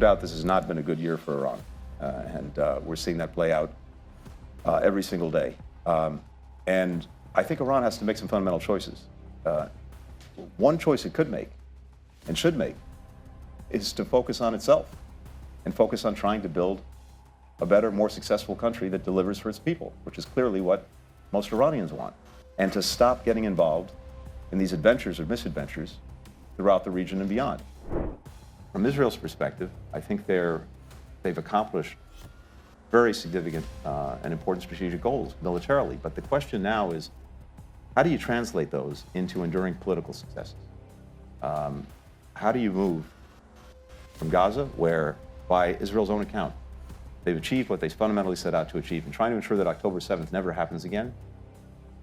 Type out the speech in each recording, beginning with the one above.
doubt this has not been a good year for Iran, and we're seeing that play out every single day. And I think Iran has to make some fundamental choices. One choice it could make and should make is to focus on itself and focus on trying to build a better, more successful country that delivers for its people, which is clearly what most Iranians want, and to stop getting involved in these adventures or misadventures throughout the region and beyond. From Israel's perspective, I think they've accomplished very significant and important strategic goals militarily, but the question now is, how do you translate those into enduring political successes? How do you move from Gaza, where by Israel's own account, they've achieved what they fundamentally set out to achieve, and trying to ensure that October 7th never happens again,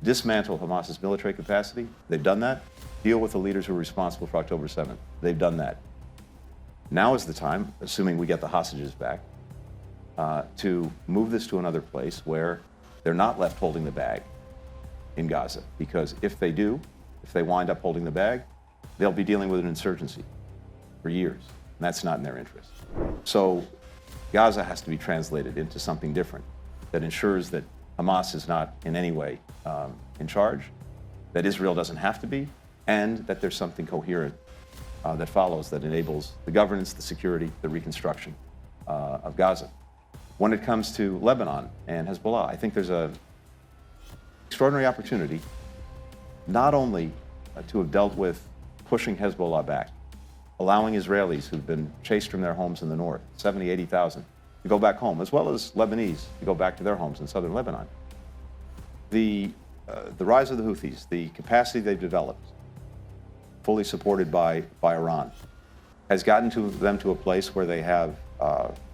dismantle Hamas's military capacity, they've done that, deal with the leaders who are responsible for October 7th, they've done that. Now is the time, assuming we get the hostages back, to move this to another place where they're not left holding the bag in Gaza, because if they do, if they wind up holding the bag, they'll be dealing with an insurgency for years, and that's not in their interest. So Gaza has to be translated into something different that ensures that Hamas is not in any way in charge, that Israel doesn't have to be, and that there's something coherent that follows that enables the governance, the security, the reconstruction of Gaza. When it comes to Lebanon and Hezbollah, I think there's an extraordinary opportunity not only to have dealt with pushing Hezbollah back, allowing Israelis who've been chased from their homes in the north, 70, 80,000, to go back home, as well as Lebanese to go back to their homes in southern Lebanon. The rise of the Houthis, the capacity they've developed, fully supported by Iran, has gotten them to a place where they have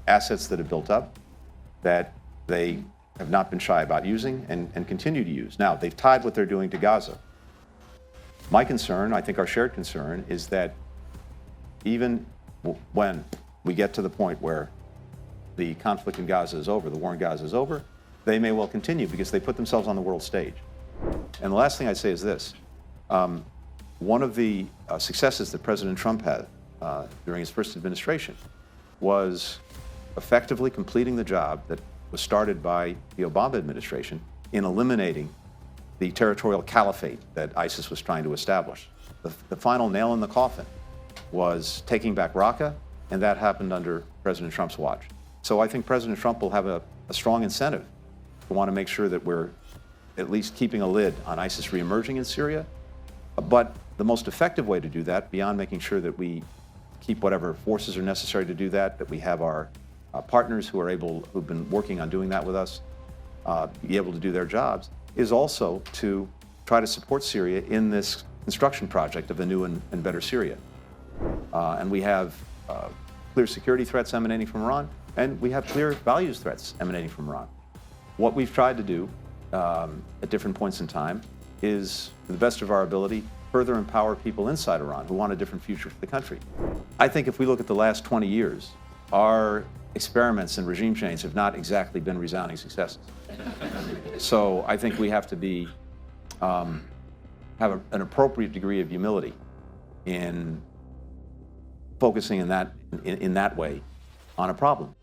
assets that have built up that they have not been shy about using and continue to use. Now, they've tied what they're doing to Gaza. My concern, I think our shared concern, is that even when we get to the point where the conflict in Gaza is over, the war in Gaza is over, they may well continue because they put themselves on the world stage. And the last thing I'd say is this. One of the successes that President Trump had during his first administration was effectively completing the job that was started by the Obama administration in eliminating the territorial caliphate that ISIS was trying to establish. The final nail in the coffin was taking back Raqqa, and that happened under President Trump's watch. So I think President Trump will have a strong incentive to want to make sure that we're at least keeping a lid on ISIS reemerging in Syria. But the most effective way to do that, beyond making sure that we keep whatever forces are necessary to do that, that we have our partners who've been working on doing that with us, be able to do their jobs, is also to try to support Syria in this construction project of a new and better Syria. And we have clear security threats emanating from Iran, and we have clear values threats emanating from Iran. What we've tried to do at different points in time is, to the best of our ability, further empower people inside Iran who want a different future for the country. I think if we look at the last 20 years, our experiments in regime change have not exactly been resounding successes. So I think we have to be have an appropriate degree of humility in focusing in that way on a problem.